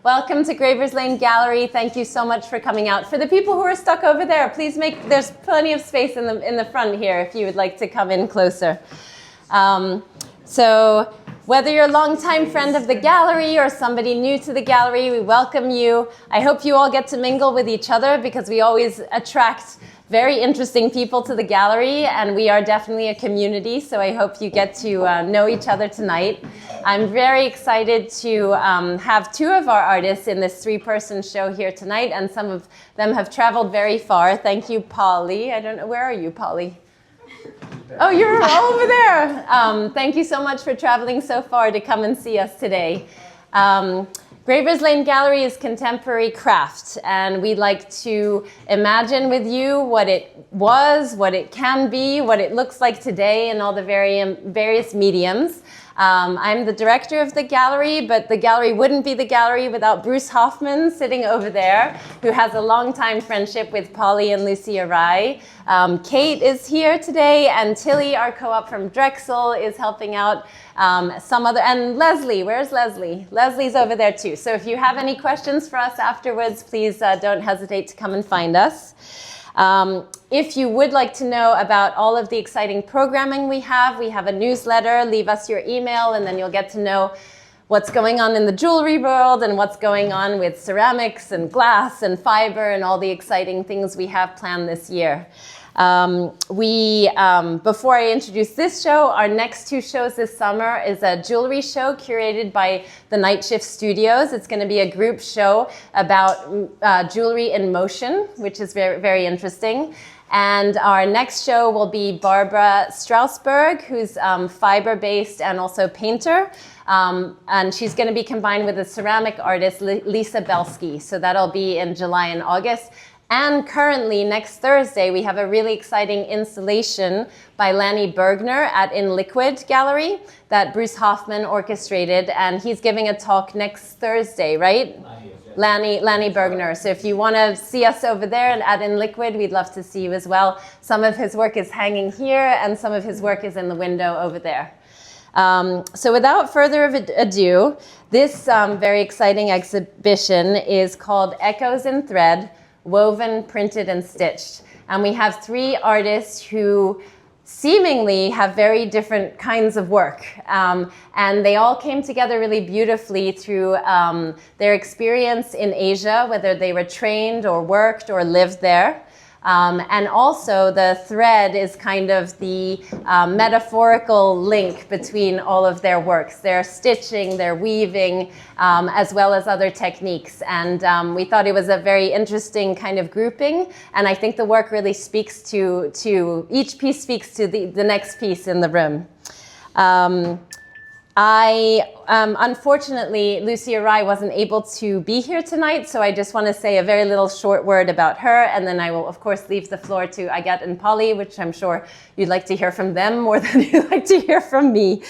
Welcome to Gravers Lane Gallery. Thank you so much for coming out. For the people who are stuck over there, please there's plenty of space in the front here if you would like to come in closer. So whether you're a longtime friend of the gallery or somebody new to the gallery, we welcome you. I hope you all get to mingle with each other because we always attract very interesting people to the gallery, and we are definitely a community, so I hope you get to know each other tonight. I'm very excited to have two of our artists in this three-person show here tonight, and some of them have traveled very far. Thank you, Polly. I don't know, where are you, Polly? Oh, you're over there. Thank you so much for traveling so far to come and see us today. Gravers Lane Gallery is contemporary craft, and we'd like to imagine with you what it was, what it can be, what it looks like today in all the various mediums. I'm the director of the gallery, but the gallery wouldn't be the gallery without Bruce Hoffman sitting over there, who has a long-time friendship with Polly and Lucy Arai. Kate is here today, and Tilly, our co-op from Drexel, is helping out. And Leslie, where's Leslie? Leslie's over there too. So if you have any questions for us afterwards, please don't hesitate to come and find us. If you would like to know about all of the exciting programming we have a newsletter. Leave us your email, and then you'll get to know what's going on in the jewelry world and what's going on with ceramics and glass and fiber and all the exciting things we have planned this year. Before I introduce this show, our next two shows this summer is a jewelry show curated by the Night Shift Studios. It's going to be a group show about jewelry in motion, which is very, very interesting. And our next show will be Barbara Strausberg, who's fiber-based and also painter. And she's going to be combined with a ceramic artist, Lisa Belsky. So that'll be in July and August. And currently, next Thursday, we have a really exciting installation by Lanny Bergner at In Liquid Gallery that Bruce Hoffman orchestrated. And he's giving a talk next Thursday, right? Lanny Bergner. So if you want to see us over there and at In Liquid, we'd love to see you as well. Some of his work is hanging here, and some of his work is in the window over there. So without further ado, this very exciting exhibition is called Echoes in Thread, Woven, Printed, and Stitched. And we have three artists who seemingly have very different kinds of work. And they all came together really beautifully through their experience in Asia, whether they were trained or worked or lived there. And also the thread is kind of the metaphorical link between all of their works. Their stitching, their weaving, as well as other techniques. And we thought it was a very interesting kind of grouping. And I think the work really speaks to each piece speaks to the next piece in the room. Unfortunately, Lucy Arai wasn't able to be here tonight, so I just want to say a very little short word about her, and then I will, of course, leave the floor to Agathe and Polly, which I'm sure you'd like to hear from them more than you'd like to hear from me.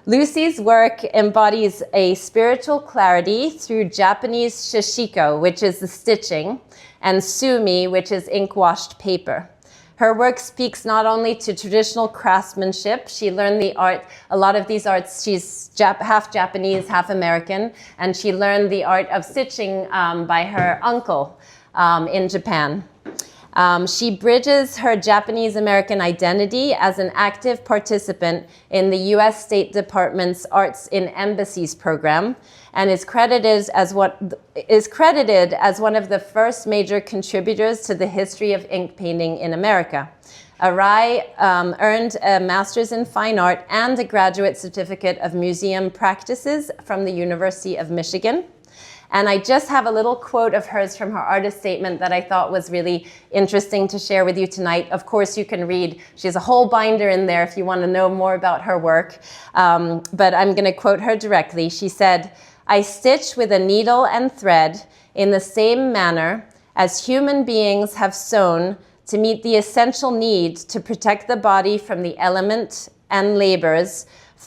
Lucy's work embodies a spiritual clarity through Japanese sashiko, which is the stitching, and sumi, which is ink-washed paper. Her work speaks not only to traditional craftsmanship. She learned the art, a lot of these arts, she's half Japanese, half American, and she learned the art of stitching by her uncle in Japan. She bridges her Japanese-American identity as an active participant in the U.S. State Department's Arts in Embassies program, and is credited as one of the first major contributors to the history of ink painting in America. Arai earned a Master's in Fine Art and a Graduate Certificate of Museum Practices from the University of Michigan. And I just have a little quote of hers from her artist statement that I thought was really interesting to share with you tonight. Of course, you can read, she has a whole binder in there if you want to know more about her work. But I'm going to quote her directly. She said, "I stitch with a needle and thread in the same manner as human beings have sewn to meet the essential need to protect the body from the element and labors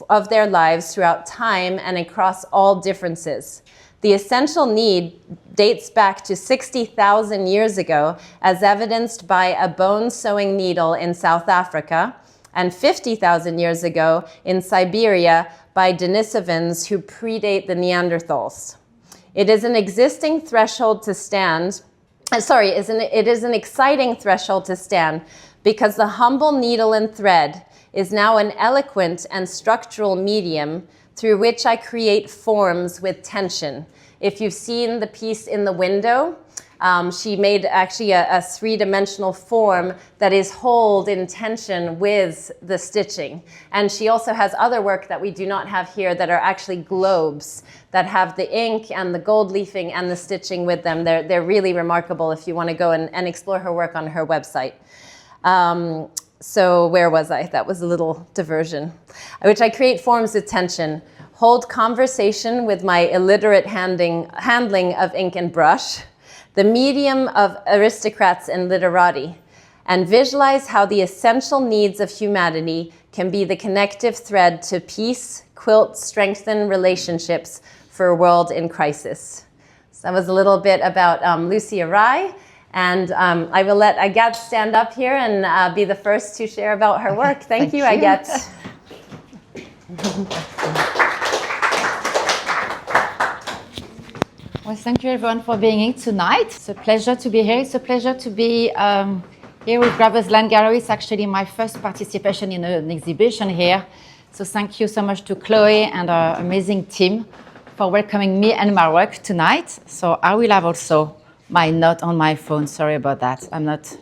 of their lives throughout time and across all differences. The essential need dates back to 60,000 years ago, as evidenced by a bone sewing needle in South Africa, and 50,000 years ago in Siberia by Denisovans who predate the Neanderthals. It is an existing threshold to stand. It is an exciting threshold to stand because the humble needle and thread is now an eloquent and structural medium through which I create forms with tension. If you've seen the piece in the window, she made actually a three-dimensional form that is held in tension with the stitching. And she also has other work that we do not have here that are actually globes that have the ink and the gold leafing and the stitching with them. They're really remarkable if you want to go and explore her work on her website. So where was I? That was a little diversion. Which I create forms with tension, hold conversation with my illiterate handling of ink and brush, the medium of aristocrats and literati, and visualize how the essential needs of humanity can be the connective thread to peace, quilt, strengthen relationships for a world in crisis. So that was a little bit about Lucia Rai. And I will let Agathe stand up here and be the first to share about her work. Thank you, Agathe. Well, thank you everyone for being here tonight. It's a pleasure to be here. It's a pleasure to be here with Brothers Land Gallery. It's actually my first participation in an exhibition here. So thank you so much to Chloe and our amazing team for welcoming me and my work tonight. So I will have also my note on my phone. Sorry about that. I'm not,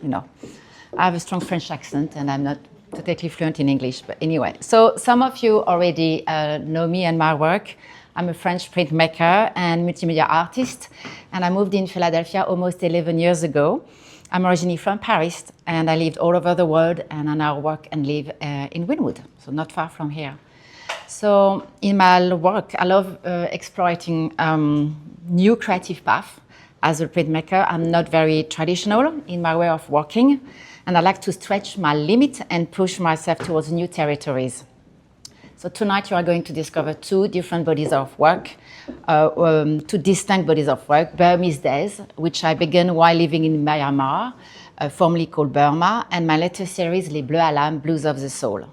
I have a strong French accent and I'm not totally fluent in English. But anyway, so some of you already know me and my work. I'm a French printmaker and multimedia artist, and I moved in Philadelphia almost 11 years ago. I'm originally from Paris, and I lived all over the world, and I now work and live in Wynwood, so not far from here. So in my work, I love exploring new creative paths. As a printmaker, I'm not very traditional in my way of working, and I like to stretch my limits and push myself towards new territories. So tonight you are going to discover two different bodies of work, two distinct bodies of work, Burmese days, which I began while living in Myanmar, formerly called Burma, and my latest series, Les Bleus à l'âme, Blues of the Soul.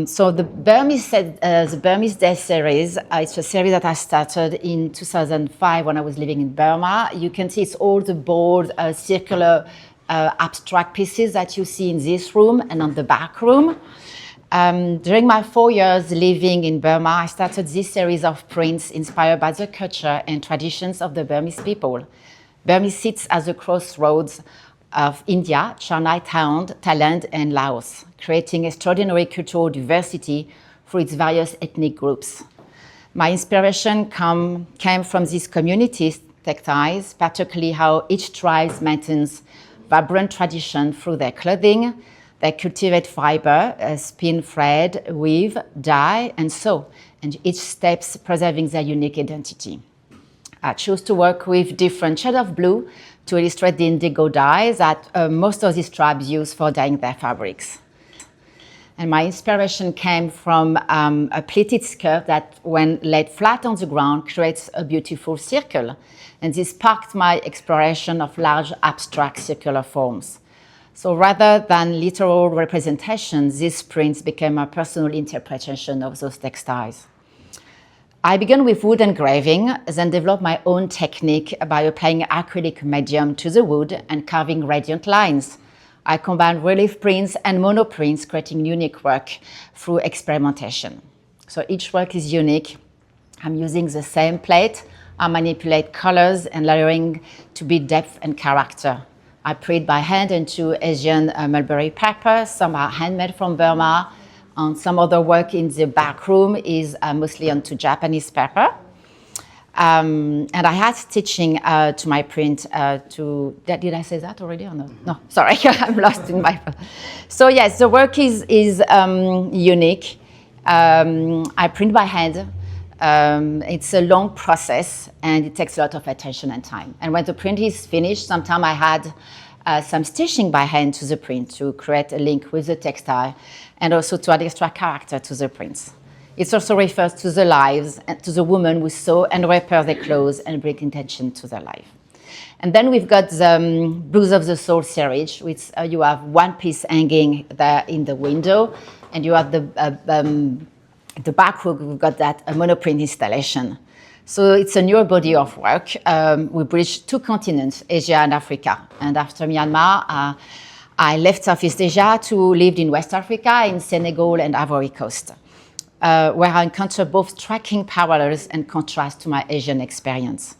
So the Burmese Days series, it's a series that I started in 2005 when I was living in Burma. You can see it's all the bold, circular, abstract pieces that you see in this room and on the back room. During my 4 years living in Burma, I started this series of prints inspired by the culture and traditions of the Burmese people. Burmese sits at the crossroads of India, China, Thailand, and Laos, creating extraordinary cultural diversity for its various ethnic groups. My inspiration came from these communities' textiles, particularly how each tribe maintains vibrant tradition through their clothing. They cultivate fiber, spin thread, weave, dye, and sew, and each step preserving their unique identity. I chose to work with different shades of blue to illustrate the indigo dyes that most of these tribes use for dyeing their fabrics. And my inspiration came from a pleated skirt that, when laid flat on the ground, creates a beautiful circle. And this sparked my exploration of large abstract circular forms. So rather than literal representations, these prints became a personal interpretation of those textiles. I began with wood engraving, then developed my own technique by applying acrylic medium to the wood and carving radiant lines. I combined relief prints and monoprints, creating unique work through experimentation. So each work is unique. I'm using the same plate. I manipulate colors and layering to build depth and character. I print by hand into Asian mulberry paper. Some are handmade from Burma. And some other work in the back room is mostly onto Japanese paper. And I had stitching to my print did I say that already or not? No, sorry, I'm lost in my. So yes, the work is unique. I print by hand. It's a long process and it takes a lot of attention and time. And when the print is finished, sometimes I had some stitching by hand to the print to create a link with the textile and also to add extra character to the prints. It also refers to the lives and to the women who sew and repair their clothes and bring intention to their life. And then we've got the Blues of the Soul series, which you have one piece hanging there in the window, and you have the back room, we've got that monoprint installation. So it's a newer body of work. We bridge 2 continents, Asia and Africa. And after Myanmar, I left Southeast Asia to live in West Africa, in Senegal and Ivory Coast, where I encountered both striking parallels and contrast to my Asian experience.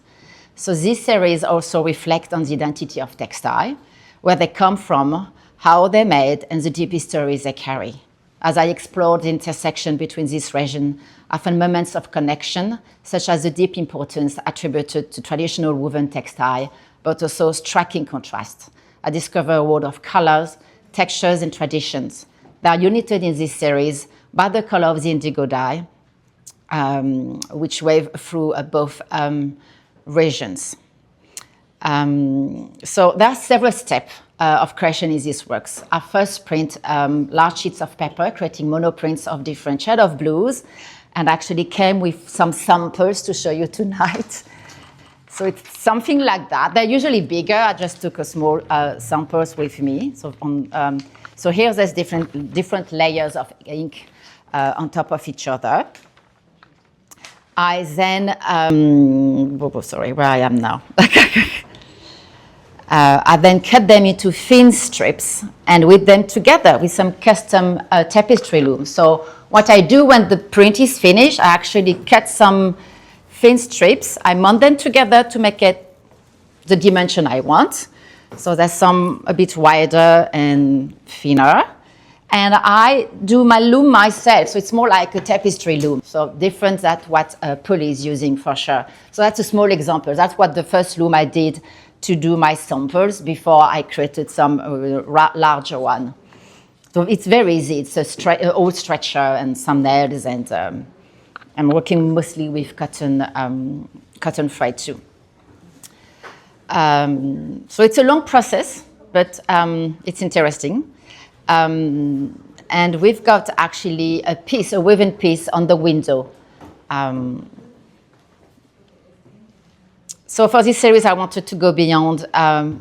So this series also reflects on the identity of textile, where they come from, how they're made, and the deep histories they carry. As I explored the intersection between this region, I found moments of connection, such as the deep importance attributed to traditional woven textile, but also striking contrast. I discovered a world of colors, textures, and traditions that are united in this series by the color of the indigo dye, which wave through both regions. So there are several steps of creation in these works. I first print large sheets of paper, creating monoprints of different shades of blues, and actually came with some samples to show you tonight. So it's something like that. They're usually bigger. I just took a small samples with me. So here there's different layers of ink on top of each other. I then, sorry, where I am now. I then cut them into thin strips and weave them together with some custom tapestry loom. So what I do when the print is finished, I actually cut some thin strips. I mount them together to make it the dimension I want. So there's some a bit wider and thinner. And I do my loom myself, so it's more like a tapestry loom. So different than what Polly is using for sure. So that's a small example. That's what the first loom I did to do my samples before I created some larger one. So it's very easy. It's an old stretcher and some nails, and I'm working mostly with cotton thread too. So it's a long process, but it's interesting. And we've got actually a woven piece on the window. So for this series, I wanted to go beyond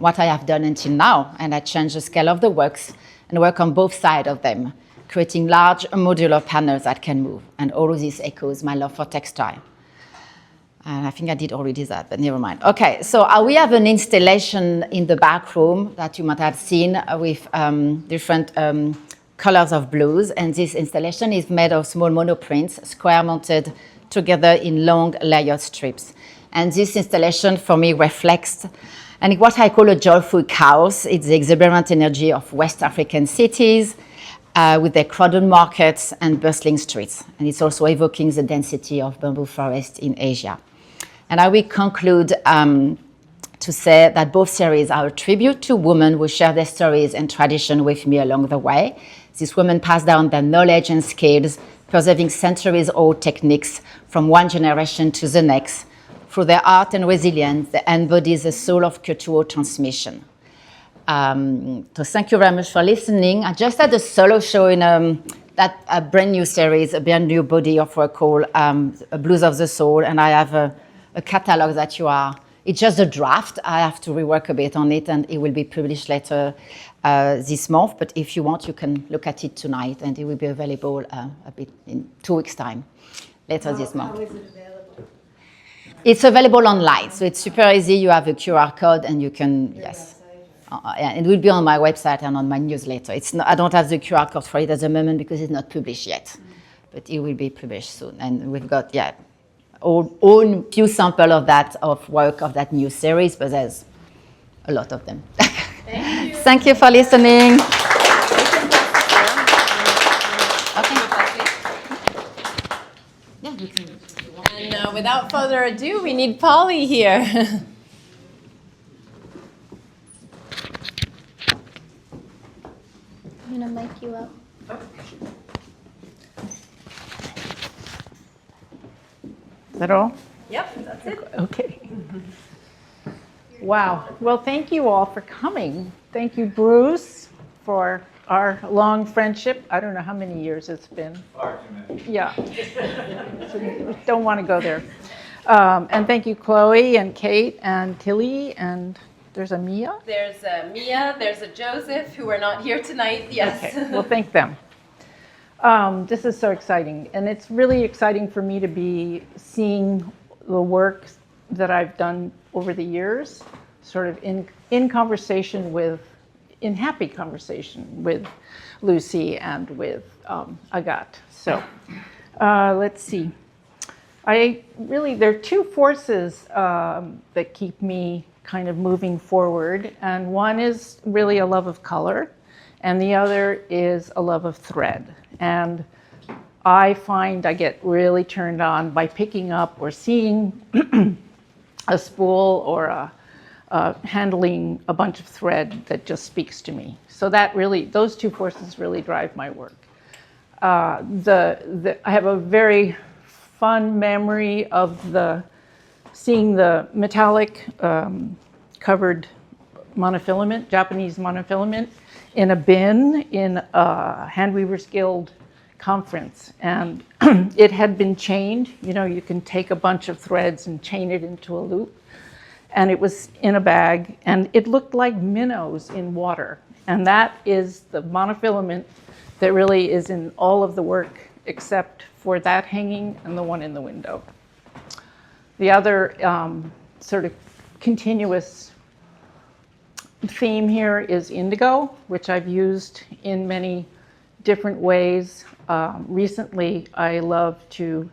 what I have done until now, and I changed the scale of the works and work on both sides of them, creating large modular panels that can move. And all of this echoes my love for textile. And I think I did already that, but never mind. Okay, so we have an installation in the back room that you might have seen with different colors of blues. And this installation is made of small monoprints, square mounted together in long layered strips. And this installation for me reflects and what I call a joyful chaos. It's the exuberant energy of West African cities with their crowded markets and bustling streets. And it's also evoking the density of bamboo forest in Asia. And I will conclude to say that both series are a tribute to women who share their stories and tradition with me along the way. These women pass down their knowledge and skills, preserving centuries-old techniques from one generation to the next. Through their art and resilience, they embody the soul of cultural transmission. So thank you very much for listening. I just had a solo show in a brand new series, a brand new body of work called Blues of the Soul, and I have a catalog that it's just a draft. I have to rework a bit on it, and it will be published later this month. But if you want, you can look at it tonight, and it will be available a bit in 2 weeks' time, later this month. How is it available? It's available online, so it's super easy. You have a QR code, and you can, yes. It will be on my website and on my newsletter. I don't have the QR code for it at the moment because it's not published yet, but it will be published soon. And we've got, own few samples of work of that new series, but there's a lot of them. Thank you. Thank you for listening. And without further ado, we need Polly here. I'm gonna mic you up. Is that all? Yep, that's it. Okay. Wow. Well, thank you all for coming. Thank you, Bruce, for our long friendship. I don't know how many years it's been. Far too many. Yeah. So don't want to go there. And thank you, Chloe and Kate and Tilly, and there's a Mia. There's a Mia, there's a Joseph, who are not here tonight. Yes. Okay, well, thank them. This is so exciting, and it's really exciting for me to be seeing the work that I've done over the years, sort of in conversation with, in happy conversation with Lucy and with Agathe. So let's see. There are two forces that keep me kind of moving forward, and one is really a love of color, and the other is a love of thread. And I find I get really turned on by picking up or seeing a spool or handling a bunch of thread that just speaks to me. So that really, those two forces really drive my work. I have a very fun memory of seeing the metallic covered monofilament, Japanese monofilament, in a bin in a Handweavers Guild conference. And it had been chained. You know, you can take a bunch of threads and chain it into a loop. And it was in a bag, and it looked like minnows in water. And that is the monofilament that really is in all of the work except for that hanging and the one in the window. The other sort of continuous theme here is indigo, which I've used in many different ways. Recently, I love to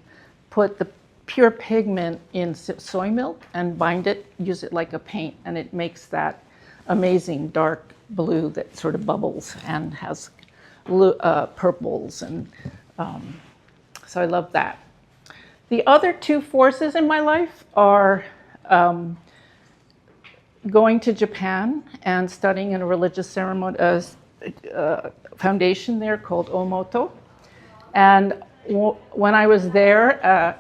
put the pure pigment in soy milk and bind it, use it like a paint, and it makes that amazing dark blue that sort of bubbles and has purples, and so I love that. The other two forces in my life are going to Japan and studying in a religious ceremony, foundation there called Omoto. And when I was there,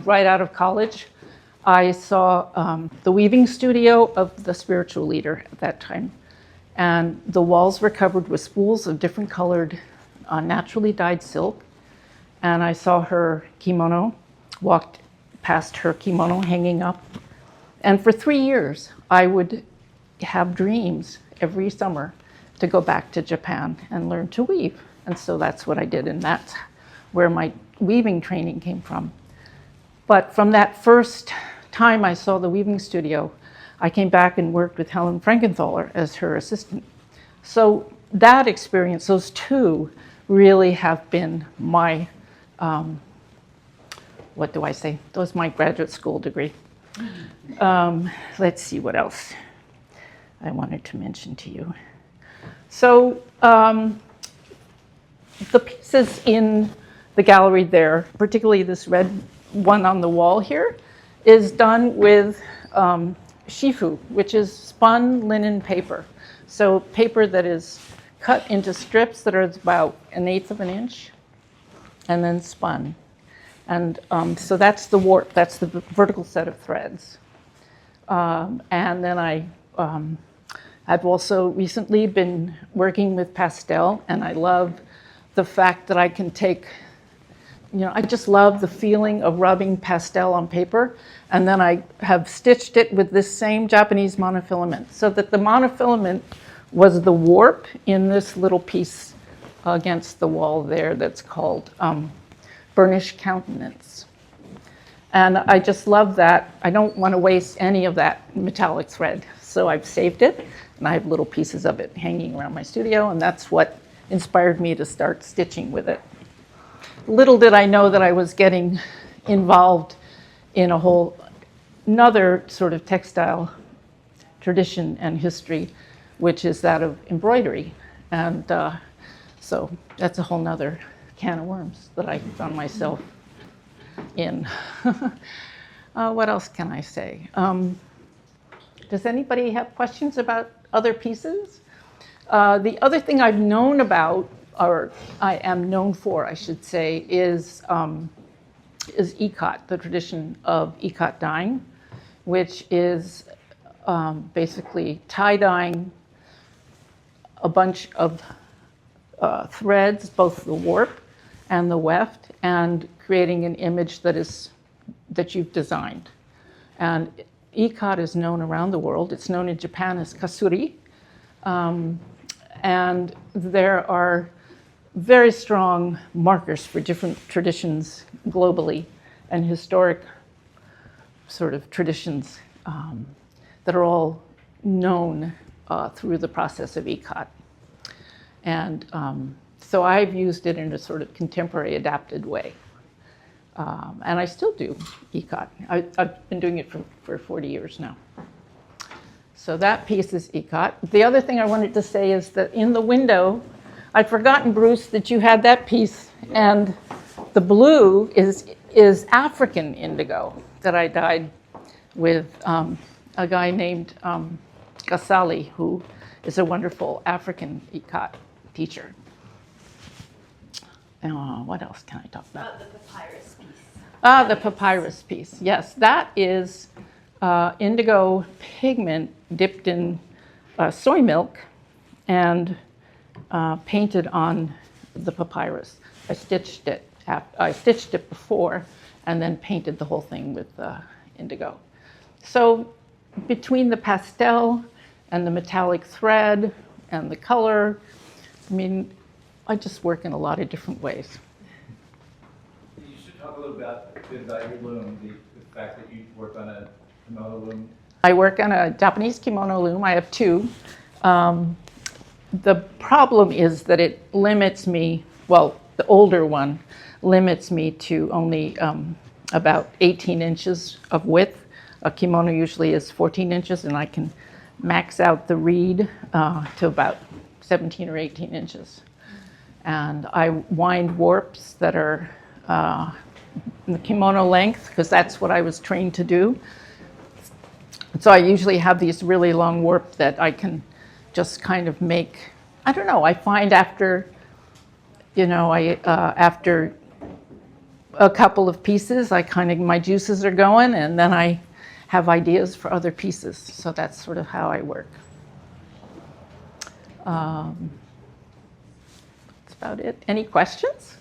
right out of college, I saw the weaving studio of the spiritual leader at that time. And the walls were covered with spools of different colored, naturally dyed silk. And I saw her kimono, walked past her kimono hanging up. And for 3 years, I would have dreams every summer to go back to Japan and learn to weave. And so that's what I did, and that's where my weaving training came from. But from that first time I saw the weaving studio, I came back and worked with Helen Frankenthaler as her assistant. So that experience, those two, really have been my, what do I say? That was my graduate school degree. Let's see what else I wanted to mention to you. So the pieces in the gallery there, particularly this red one on the wall here, is done with shifu, which is spun linen paper. So paper that is cut into strips that are about 1/8 of an inch and then spun. And so that's the warp, that's the vertical set of threads. And then I've also recently been working with pastel, and I love the fact that I can take, I just love the feeling of rubbing pastel on paper, and then I have stitched it with this same Japanese monofilament, so that the monofilament was the warp in this little piece against the wall there that's called Burnished Countenance. And I just love that. I don't want to waste any of that metallic thread, so I've saved it, and I have little pieces of it hanging around my studio, and that's what inspired me to start stitching with it. Little did I know that I was getting involved in a whole another sort of textile tradition and history, which is that of embroidery. And so that's a whole nother can of worms that I found myself in. What else can I say? Does anybody have questions about other pieces? The other thing I've known about, or I am known for, I should say, is ikat, the tradition of ikat dyeing, which is basically tie-dyeing a bunch of threads, both the warp and the weft, and creating an image that you've designed. And ikat is known around the world. It's known in Japan as kasuri. And there are very strong markers for different traditions globally and historic sort of traditions that are all known through the process of ikat. And so I've used it in a sort of contemporary adapted way. And I still do ikat. I've been doing it for 40 years now. So that piece is ikat. The other thing I wanted to say is that in the window, I'd forgotten, Bruce, that you had that piece, and the blue is African indigo that I dyed with a guy named Gasali, who is a wonderful African ikat teacher. What else can I talk about? The papyrus piece. The papyrus piece. Yes, that is indigo pigment dipped in soy milk and painted on the papyrus. I stitched it before and then painted the whole thing with indigo. So between the pastel and the metallic thread and the color, I mean, I just work in a lot of different ways. You should talk a little bit about your loom, the fact that you work on a kimono loom. I work on a Japanese kimono loom. I have two. The problem is that it limits me, well, the older one limits me to only about 18 inches of width. A kimono usually is 14 inches, and I can max out the reed to about 17 or 18 inches. And I wind warps that are the kimono length, because that's what I was trained to do. So I usually have these really long warp that I can just kind of make. I don't know, I find after, after a couple of pieces, my juices are going, and then I have ideas for other pieces. So that's sort of how I work. That's about it. Any questions?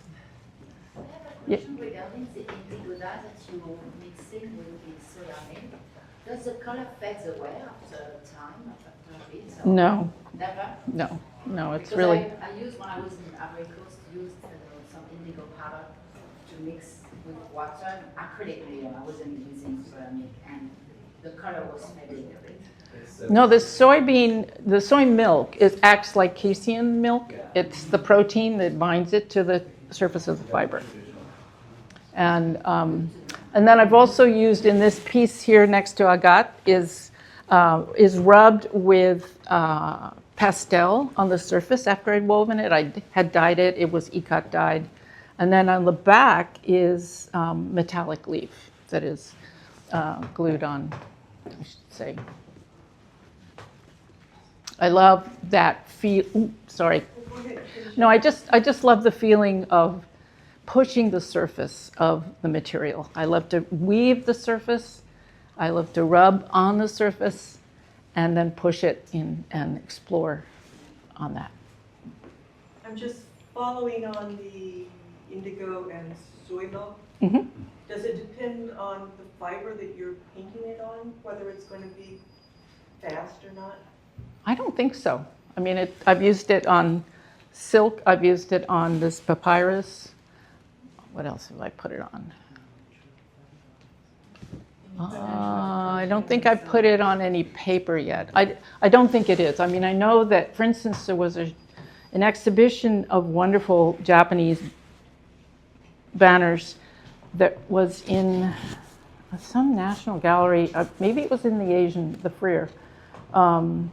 I have a question regarding the indigo dye that you're mixing with the soya milk. Does the color fade away after time, after a bit? No, Never? no, it's Because really. I used, when I was in Ivory Coast, used some indigo powder to mix with water, acrylic layer. I wasn't using ceramic, and the color was fading a bit. No, the soy milk acts like casein milk. It's the protein that binds it to the surface of the fiber. And then I've also used in this piece here next to Agathe is rubbed with pastel on the surface after I'd woven it. I had dyed it. It was ikat dyed. And then on the back is metallic leaf that is glued on, I should say. I love that feel. Sorry. No, I just love the feeling of pushing the surface of the material. I love to weave the surface. I love to rub on the surface and then push it in and explore on that. I'm just following on the indigo and soy milk. Mm-hmm. Does it depend on the fiber that you're painting it on, whether it's going to be fast or not? I don't think so. I mean, I've used it on silk. I've used it on this papyrus. What else have I put it on? I don't think I've put it on any paper yet. I don't think it is. I mean, I know that, for instance, there was an exhibition of wonderful Japanese banners that was in some national gallery. Maybe it was in the Freer. And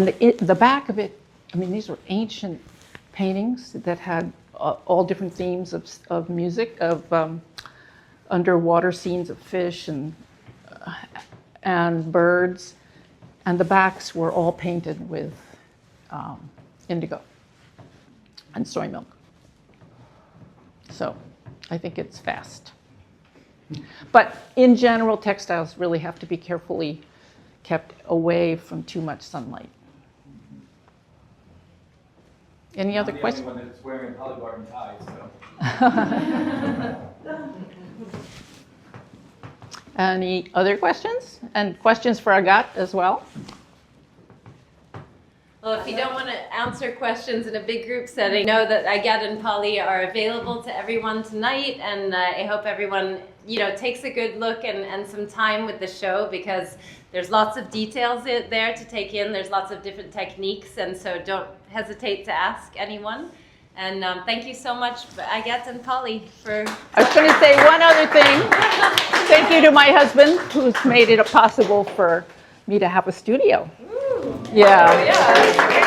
the back of it, I mean, these were ancient paintings that had all different themes of music, of underwater scenes of fish and birds, and the backs were all painted with indigo and soy milk. So I think it's fast. But in general, textiles really have to be carefully kept away from too much sunlight. Any other questions? I'm the only one that's wearing a Polly Barton tie, so. Any other questions? And questions for Agathe as well? Well, if you don't want to answer questions in a big group setting, know that Agathe and Polly are available to everyone tonight, and I hope everyone takes a good look and some time with the show, because there's lots of details there to take in. There's lots of different techniques, and so don't hesitate to ask anyone. And thank you so much, Agathe and Polly, for... I was going to say one other thing. Thank you to my husband, who's made it possible for me to have a studio. Ooh. Yeah. Oh, yeah.